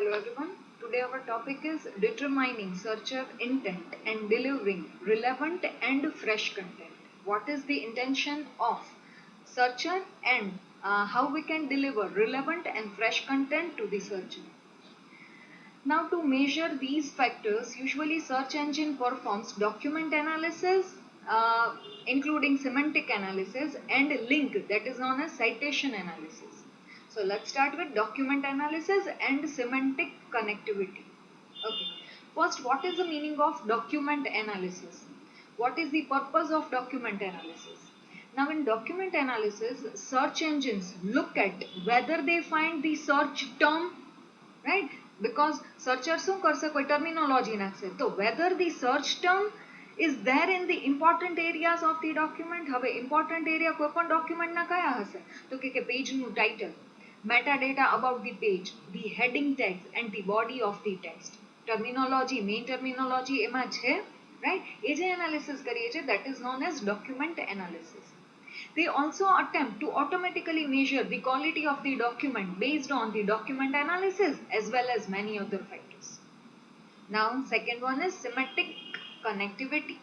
Hello everyone. Today our topic is determining searcher intent and delivering relevant and fresh content. What is the intention of searcher and how we can deliver relevant and fresh content to the searcher. Now to measure these factors, usually search engine performs document analysis, including semantic analysis and link, that is known as citation analysis. So let's start with document analysis and semantic connectivity. Okay. First, what is the meaning of document analysis? What is the purpose of document analysis? Now in document analysis, search engines look at whether they find the search term, right? Because searcher શું કરશે કોઈ terminology નાખશે તો whether the search term is there in the important areas of the document. હવે important area કોઈ પણ document ના કયા હશે તો કે page નું title, metadata about the page, the heading text and the body of the text. Terminology, main terminology એમાં છે, right? એ જે analysis કરીએ છીએ that is known as document analysis. They also attempt to automatically measure the quality of the document based on the document analysis as well as many other factors. Now, second one is semantic connectivity.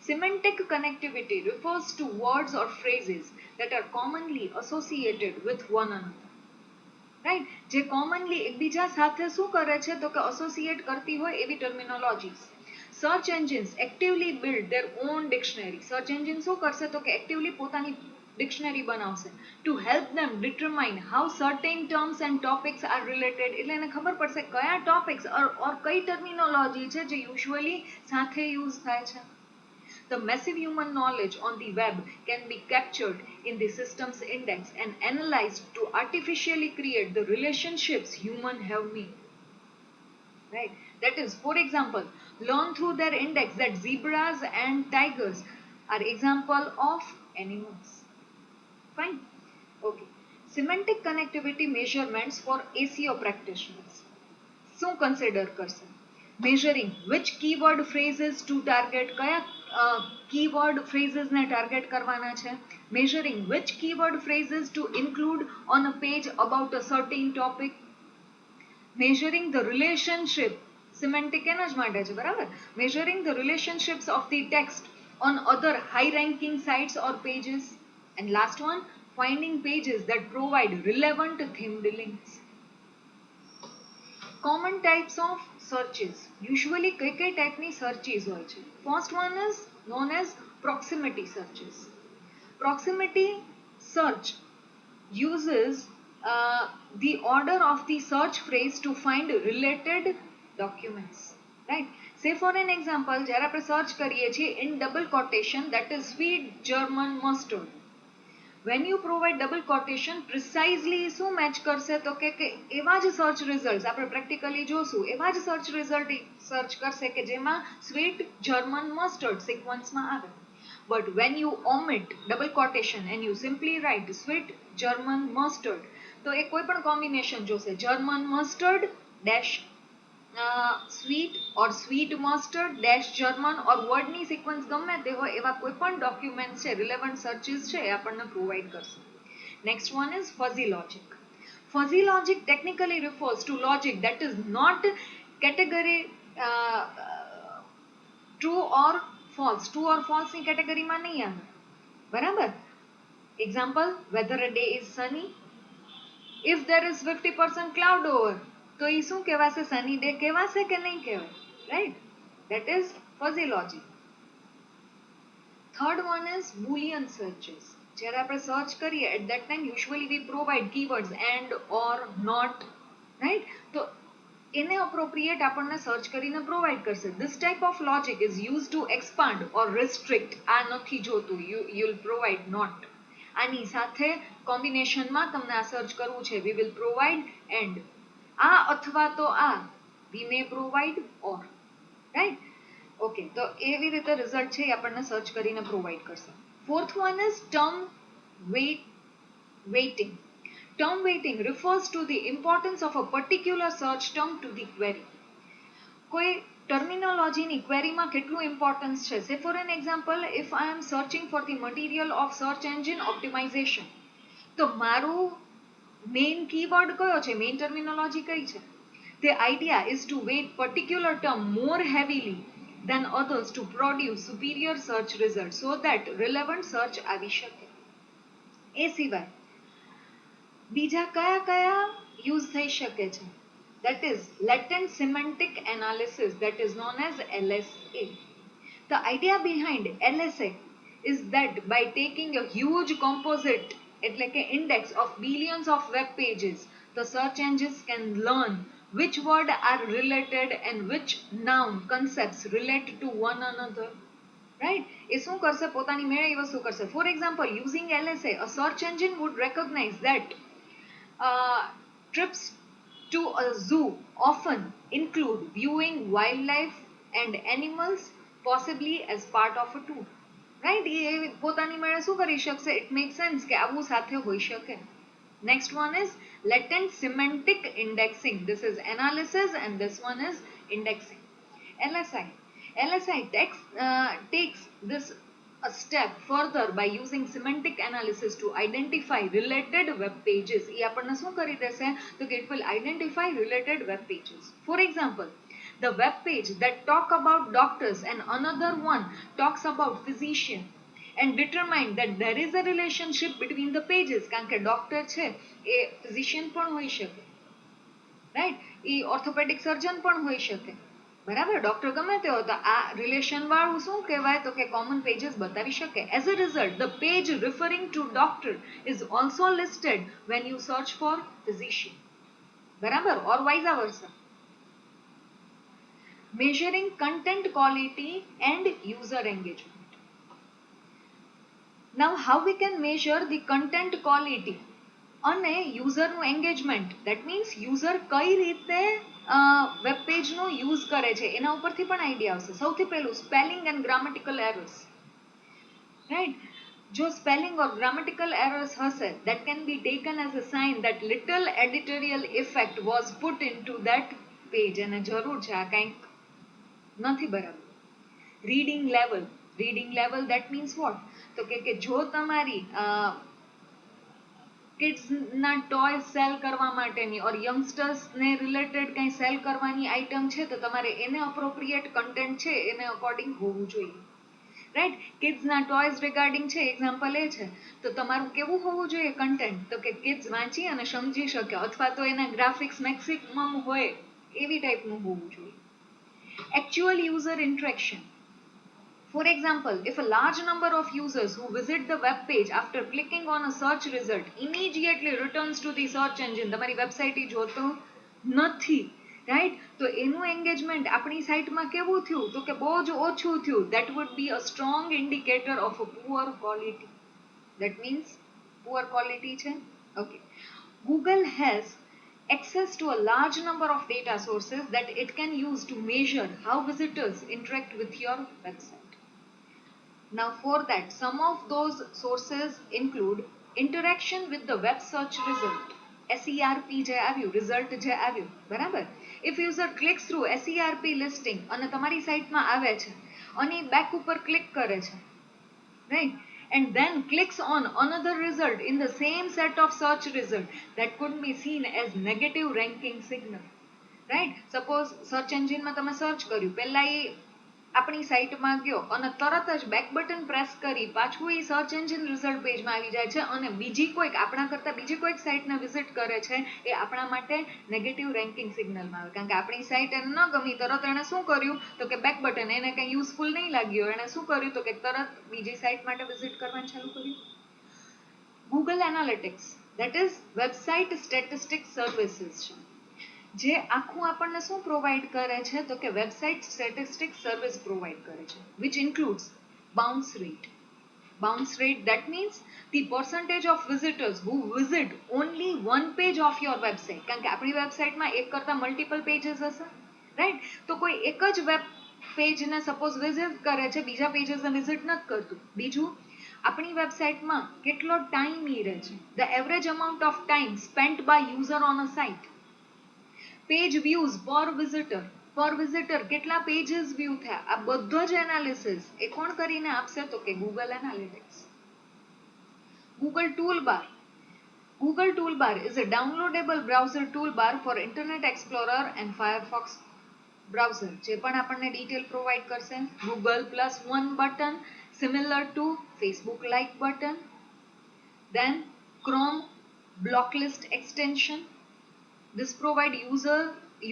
Semantic connectivity refers to words or phrases that are commonly associated with one another. Right? જે commonly એકબીજા સાથે શું કરે છે તો કે associate કરતી હોય એવી terminologies. Search engines actively build their own dictionary. Search engine શું કરશે તો કે actively પોતાની dictionary બનાવશે to help them determine how certain terms and topics are related. એટલે એને ખબર પડશે કયા topics or કઈ terminology છે જે usually સાથે use થાય છે. The massive human knowledge on the web can be captured in the system's index and analyzed to artificially create the relationships humans have made. Right? That is, for example, learn through their index that zebras and tigers are example of animals. Fine. Okay. Semantic connectivity measurements for ACO practitioners. શું consider કરશે? Measuring which keyword phrases to target, કયા keyword phrases ને target કરવાના છે. Measuring which keyword phrases to include on a page about a certain topic. Measuring the relationship, semantic એના જ માટે છે, બરાબર? Measuring the relationships of the text on other high ranking sites or pages. And last one, finding pages that provide relevant themed links. Common types of searches. Usually કઈ typeની searches હોય છે? First one is known as proximity searches. Proximity search uses the order of the search phrase to find related documents. Right? Say for an example, જ્યારે આપણે search કરીએ છીએ in double quotation, that is sweet German mustard. When you provide double quotation, precisely શું match કરશે તો કે એવા જ search results આપણે practically જોશું, એવા જ search result search કરશે કે જેમાં sweet German mustard sequence માં આવે. But when you omit double quotation and you simply write sweet German mustard, તો એ કોઈ પણ combination જોશે, German mustard dash sweet or sweet mustard dash German or word ની sequence ગમે તે હોય એવા કોઈ પણ documents છે, relevant searches છે એ આપણને provide કરશે. Next one is fuzzy logic. Fuzzy logic technically refers to logic that is not category true or false. True or false ની category માં નહીં આવે, બરાબર? Example, whether a day is sunny. If there is 50% cloud over, તો એ શું કહેવાશે? sunny day કહેવાશે કે નહીં કહેવાય? Right? That is fuzzy logic. Third one is Boolean searches. જ્યારે આપણે search કરીએ at that time usually we provide keywords and or not, right? તો એને appropriate આપણને search કરીને provide કરશે. This type of logic is used to expand or restrict. આ નથી જોતું, you'll provide not. આની સાથે કોમ્બિનેશનમાં તમને આ સર્ચ કરવું છે, we will provide and. આ અથવા તો આ, we may provide or. Right? Okay, તો એવી રીતે રિઝલ્ટ છે એ આપણને સર્ચ કરીને પ્રોવાઈડ કરશે. Fourth one is term weighting. Term weighting refers to the importance of a particular search term to the query. કોઈ terminology ની query માં કેટલું importance છે? Say for an example, if I am searching for the material of search engine optimization, તો મારું main keyword કયો છે? main terminology કઈ છે? The idea is to weight particular term more heavily than others to produce superior search results so that relevant search આવી શકે. એ સિવાય બીજા કયા કયા યુઝ થઈ શકે છે? That is latent semantic analysis, that is known as LSA. The idea behind LSA is that by taking a huge composite એટલે કે index of billions of web pages, the search engines can learn which word are related and which noun concepts relate to one another. Right? એ શું કરશે? પોતાની મેળે એ વસ્તુ કરશે. For example, using LSA, a search engine would recognize that trips to a zoo often include viewing wildlife and animals, possibly as part of a tour. Right? એ પોતાની મેળે શું કરી શકશે? It makes sense કે આવું સાથે હોઈ શકે. Next one is latent semantic indexing. This is analysis and this one is indexing. LSI takes this a step further by using semantic analysis to identify related web pages. એ આપણને શું કરી દેશે? તો it will identify related web pages. For example, the web page that talk about doctors and another one talks about physician, and determine that there is a relationship between the pages. કારણ કે doctor છે એ physician પણ હોઈ શકે, right? એ orthopedic surgeon પણ હોઈ શકે, બરાબર? ડોક્ટર ગમે તે હોય તો આ રિલેશન વાળું શું કહેવાય? તો કે કોમન પેजेस બતાવી શકે. As a result, the page referring to doctor is also listed when you search for physician, બરાબર? or vice versa. Measuring content quality and user engagement. Now, how we can measure the content quality અને યુઝરનું engagement? That means user કઈ રીતે web પેજનો use કરે છે એના ઉપરથી પણ idea આવશે. સૌથી પહેલું spelling and grammatical errors, right? જો સ્પેલિંગ ઓર ગ્રામેટિકલ એરર્સ હશે, that can be taken as a sign that little editorial effect was put into that page. અને જરૂર છે આ કંઈક નથી બરાબર. Reading level that means what? તો કે જો તમારી કિડ્સ ના ટોય સેલ કરવા માટેની ઓર યંગસ્ટર્સ ને રિલેટેડ કંઈ સેલ કરવાની આઈટમ છે તો તમારે એને અપ્રોપ્રિએટ કન્ટેન્ટ છે એને અકોર્ડિંગ હોવું જોઈએ, રાઈટ? કિડ્સ ના ટોયઝ રિગાર્ડિંગ છે, એક્ઝામ્પલ એ છે, તો તમારું કેવું હોવું જોઈએ કન્ટેન્ટ? તો કે કિડ્સ વાંચી અને સમજી શકે, અથવા તો એના ગ્રાફિક્સ મેક્સિમમ હોય એવી ટાઈપનું હોવું જોઈએ. Actual user interaction. For example, if a large number of users who visit the web page after clicking on a search result immediately returns to the search engine, તમારી વેબસાઇટ જોતો નથી, right? તો એનું એન્ગેજમેન્ટ આપણી સાઇટમાં કેવું થયું? તો કે બહુ જ ઓછું થયું. That would be a strong indicator of a poor quality. That means poor quality છે. Okay. Google has access to a large number of data sources that it can use to measure how visitors interact with your website. Now for that, some of those sources include interaction with the web search result, SERP જે આવ્યું, result જે આવ્યું, બરાબર? If user clicks through SERP listing અને તમારી સાઇટમાં આવે છે અને બેક ઉપર ક્લિક કરે છે, right? And then clicks on another result in the same set of search result, that could be seen as negative ranking signal, right? Suppose search engine માં તમે સર્ચ કર્યું, પહેલા એ આપણી સાઇટમાં ગયો અને તરત જ બેક બટન પ્રેસ કરી પાછું એ સર્ચ એન્જિન રિઝલ્ટ પેજમાં આવી જાય છે અને બીજી કોઈક આપણા કરતા બીજી કોઈક સાઇટને વિઝિટ કરે છે, એ આપણા માટે નેગેટિવ રેન્કિંગ સિગ્નલમાં આવે. કારણ કે આપણી સાઇટ એને ન ગમી, તરત એણે શું કર્યું? તો કે બેક બટન, એને કંઈ યુઝફુલ નહીં લાગ્યું, એણે શું કર્યું? તો કે તરત બીજી સાઇટ માટે વિઝિટ કરવાનું ચાલુ કર્યું. Google Analytics, that is website statistics services છે, જે આખું આપણને શું પ્રોવાઈડ કરે છે? તો કે વેબસાઇટ સ્ટેટિસ્ટિક્સ સર્વિસ પ્રોવાઈડ કરે છે, which includes bounce rate. Bounce rate, that means the percentage of visitors who visit only one page of your website. કારણ કે આપણી વેબસાઇટમાં એક કરતા મલ્ટિપલ પેजेस હશે, રાઈટ? તો કોઈ એક જ વેબ પેજને સપોઝ વિઝિટ કરે છે, બીજા પેजेसને વિઝિટ નથી કરતું. બીજું, આપણી વેબસાઇટમાં કેટલો ટાઈમ ઈ રહે છે, the average amount of time spent by user on a site. Page views per visitor, કેટલા પેजेस વ્યૂ થયા, આ બધો જ એનાલિસિસ એ કોણ કરીને આપશે? તો કે Google Analytics. Google Toolbar, Google Toolbar is a downloadable browser toolbar for Internet Explorer and Firefox browser. જે પણ આપણને detail provide કરશે. Google plus one button similar to Facebook like button. Then Chrome blocklist extension. This provide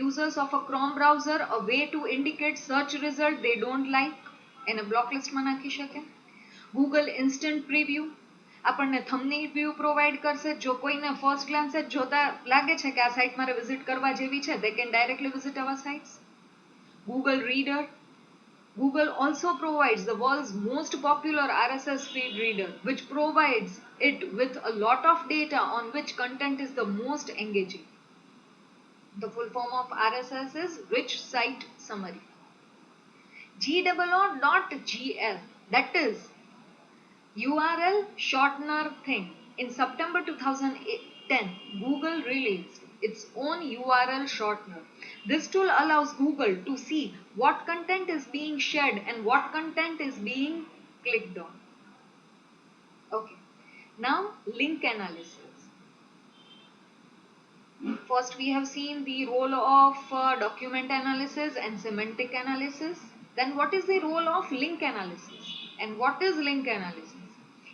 users of a Chrome browser a way to indicate search result they don't like. એને blocklist માં નાખી શકે. Google instant preview આપણને thumbnail view provide કરશે. જો કોઈને first Glance જ જોતા લાગે છે કે આ સાઇટ મારે વિઝિટ કરવા જેવી છે, they can directly visit our sites. Google Reader. Google also provides the world's most popular RSS feed reader, which provides it with a lot of data on which content is the most engaging. The full form of RSS is Rich Site Summary. GOO.GL, that is URL shortener thing. In September 2010, Google released its own URL shortener. This tool allows Google to see what content is being shared and what content is being clicked on. Okay, now link analysis. First, we have seen the role of document analysis and semantic analysis. Then, what is the role of link analysis and what is link analysis?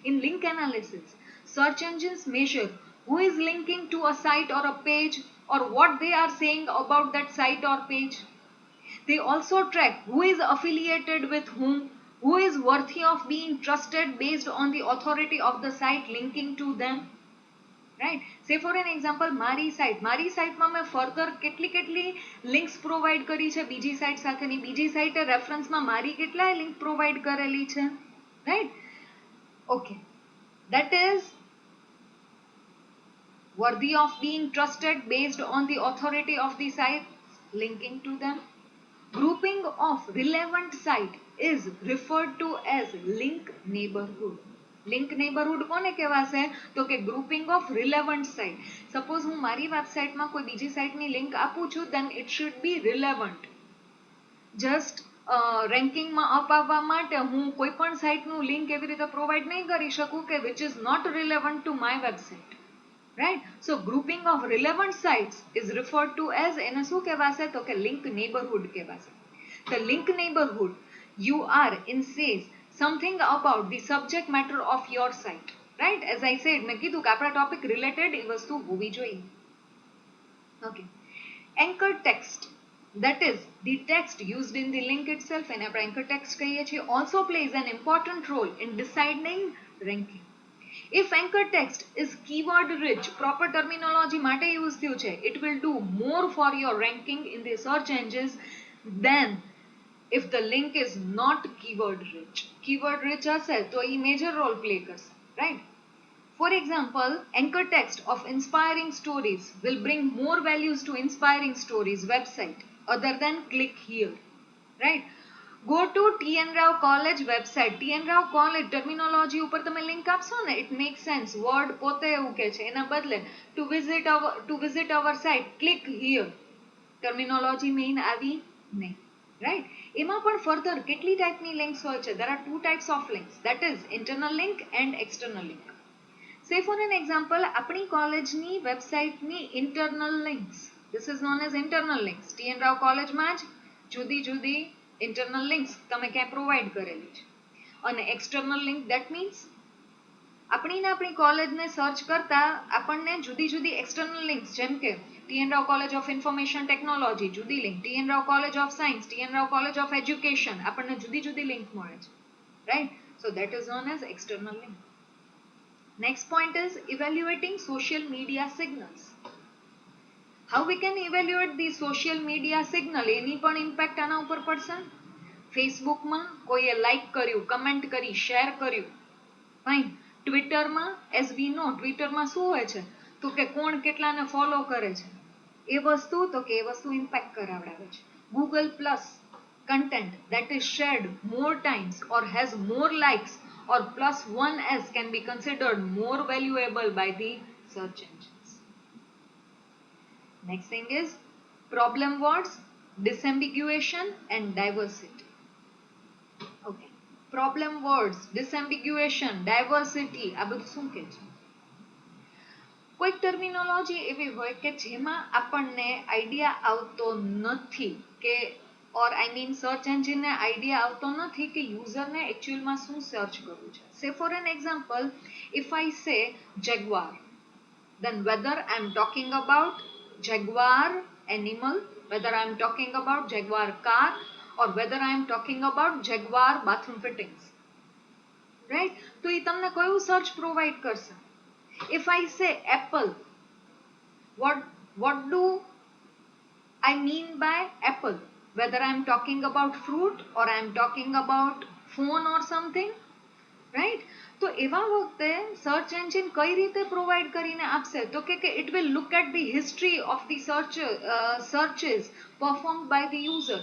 In link analysis, search engines measure who is linking to a site or a page or what they are saying about that site or page. They also track who is affiliated with who is worthy of being trusted based on the authority of the site linking to them. Right? Say for an example, મારી સાઇટમાં મેં further કેટલી links provide કરી છે બીજી site સાથેની, બીજી સાઇટે રેફરન્સમાં મારી કેટલાય લિંક પ્રોવાઈડ કરેલી છે. Right? Okay, that is worthy of being trusted based on the authority of the site linking to them. Grouping of relevant site is referred to as link neighborhood. Link neighborhood કોને કહેવાશે? તો કે grouping of relevant site. Suppose હું મારી વેબસાઇટમાં કોઈ બીજી સાઇટની link આપું છું, then it should be relevant. Just રેન્કિંગમાં અપ આવવા માટે હું કોઈ પણ સાઇટનું લિંક એવી રીતે પ્રોવાઈડ નહીં કરી શકું કે which is not relevant to my website. Right? So grouping of relevant sites is referred to as એને શું કહેવાશે? તો કે link neighborhood કહેવાશે. The link neighborhood URL says something about the subject matter of your site. Right? As I said, મેં કીધું કે આપણા ટોપિક રિલેટેડ એ વસ્તુ હોવી જોઈએ. Okay. Anchor text, that is the text used in the link itself, and આપણે anchor text કહીએ છીએ, also plays an important role in deciding ranking. If anchor text is keyword rich, proper terminology માટે use થયું છે, it will do more for your ranking in the search engines than if the link is not keyword rich. Keyword rich હશે તો એ major role play કરશે. Right? For example, anchor text of inspiring stories will bring more values to inspiring stories website other than click here. Right? Go to TN Rao College website. TN Rao College terminology ઉપર તમે link આપશો ને, it makes sense. Word પોતે એવું કહે છે, એના બદલે to visit our site, click here. Terminology main આવી નહીં. Right? એમાં પણ further કેટલી ટાઈપની લિંક્સ હોય છે? There are two types of links, that is internal link and external link. Say for an example, આપણી કોલેજની વેબસાઇટની internal links. This is known as internal links. TN Rao કોલેજમાં જ જુદી જુદી internal links તમે ક્યાં પ્રોવાઈડ કરેલી છે. અને external link, that means આપણી કોલેજને સર્ચ કરતા આપણને જુદી જુદી external links, જેમ કે TN Rao College of Information Technology જુદી link, TN Rao College of Science, TN Rao College of Education, આપણને જુદી જુદી લિંક મળે છે. Right? So that is known as external link. Next point is evaluating social media signals. How we can evaluate the social media signal? એની પણ impact આના ઉપર પડશે. ફેસબુકમાં કોઈએ લાઈક કર્યું, કમેન્ટ કરી, શેર કર્યું, ફાઇન. ટ્વિટરમાં, as we know, ટ્વિટરમાં શું હોય છે? તો કે કોણ કેટલાને ફોલો કરે છે એ વસ્તુ, તો કે એ વસ્તુ impact કરાવડાવે છે. Google Plus content that is shared more times or has more likes or plus 1s can be considered more valuable by the search engines. Next thing is problem words, disambiguation and diversity. Okay. Problem words, disambiguation, diversity, આ બધું શું કહે છે? કોઈક terminology એવી હોય કે જેમાં આપણને આઈડિયા આવતો નથી કે ઓર આઈ મીન સર્ચ એન્જિનને આઈડિયા આવતો નથી કે યુઝરને એકચ્યુઅલમાં શું સર્ચ કરવું છે. Say for an example, if I say jaguar, then whether I'm talking about jaguar animal, whether I'm talking about jaguar car, or whether I'm talking about jaguar bathroom fittings, right? તો એ તમને કયું search provide કરશે? If I say apple, what do I mean by apple? Whether I'm talking about fruit or I'm talking about phone or something, right? તો એવા વખતે search engine કઈ રીતે provide કરીને આપશે? તો કે it will look at the history of the searches perform by the user.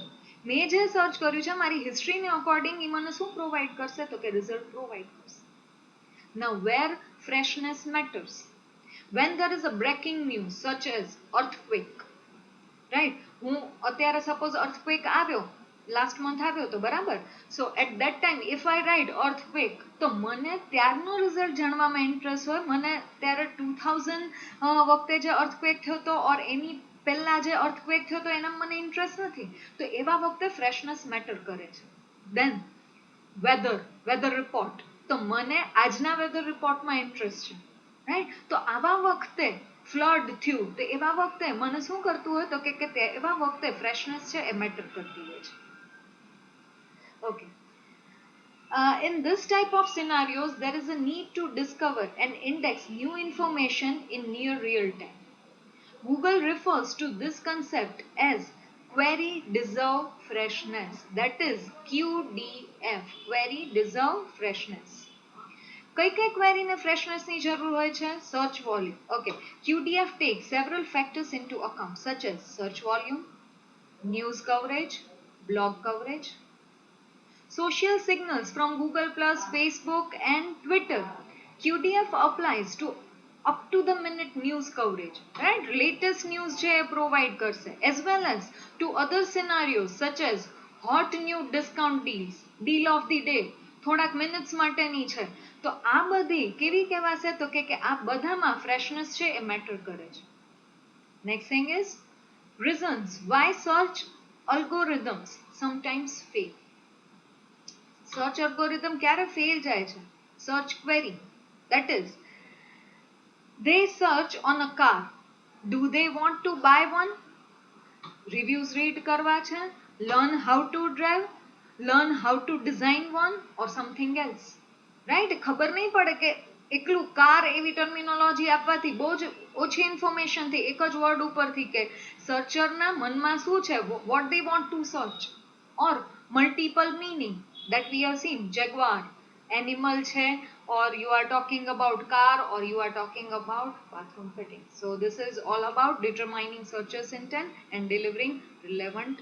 મેં જે સર્ચ કર્યું છે મારી હિસ્ટ્રીને અકોર્ડિંગ એ મને શું પ્રોવાઈડ કરશે? તો કે રિઝલ્ટ પ્રોવાઈડ કરશે. Now where freshness matters, when there is a breaking news such as earthquake, right? હું અત્યારે સપોઝ earthquake આવ્યો, લાસ્ટ મંથ આવ્યો તો બરાબર. So at that time if I write earthquake, તો મને ત્યારનો રિઝલ્ટ જાણવામાં ઇન્ટરેસ્ટ હોય. મને ત્યારે 2000 વખતે જે અર્થક્વેક થયો હતો ઓર એની પહેલા જે અર્થક્વેક થયો હતો એના મને ઇન્ટરેસ્ટ નથી. તો એવા વખતે ફ્રેશનેસ મેટર કરે છે. દેન વેધર રિપોર્ટ, તો મને આજના વેધર રિપોર્ટમાં ઇન્ટરેસ્ટ છે, રાઈટ? તો આવા વખતે ફ્લડ થયું તો એવા વખતે મને શું કરતું હોય? તો કે એવા વખતે ફ્રેશનેસ છે એ મેટર કરતી હોય છે. Okay. In this type of scenarios, there is a need to discover and index new information in near real time. Google refers to this concept as query deserve freshness. That is QDF, query deserve freshness. કઈ કઈ ક્વેરીને ફ્રેશનેસની જરૂર હોય છે? Search volume. Okay, QDF takes several factors into account such as search volume, news coverage, blog coverage, social signals from Google Plus, Facebook and Twitter. QDF applies to up to the minute news coverage, right? Latest news je provide karse, as well as to other scenarios such as hot new discount deals, deal of the day, થોડાક minutes માટેની છે. તો આ બધી કેવી કહેવાશે? તો કે આ બધામાં ફ્રેશનેસ છે એ મેટર કરે છે. Next thing is reasons why search algorithms sometimes fail. Search algorithm ક્યારે ફેલ જાય છે? Search query, that is, they search on a car, do they want to buy one? Reviews read કરવા છે, learn how to drive, learn how to design one or something else, right? ખબર નહીં પડે કે એકલું car એવી terminology આપવાથી બહુ જ ઓછી ઇન્ફોર્મેશનથી એક જ વર્ડ ઉપરથી કે સર્ચરના મનમાં શું છે, what they want to search, or multiple meaning that we have seen. Jaguar animal છે, or you are talking about car, or you are talking about bathroom fitting. So this is all about determining searcher's intent and delivering relevant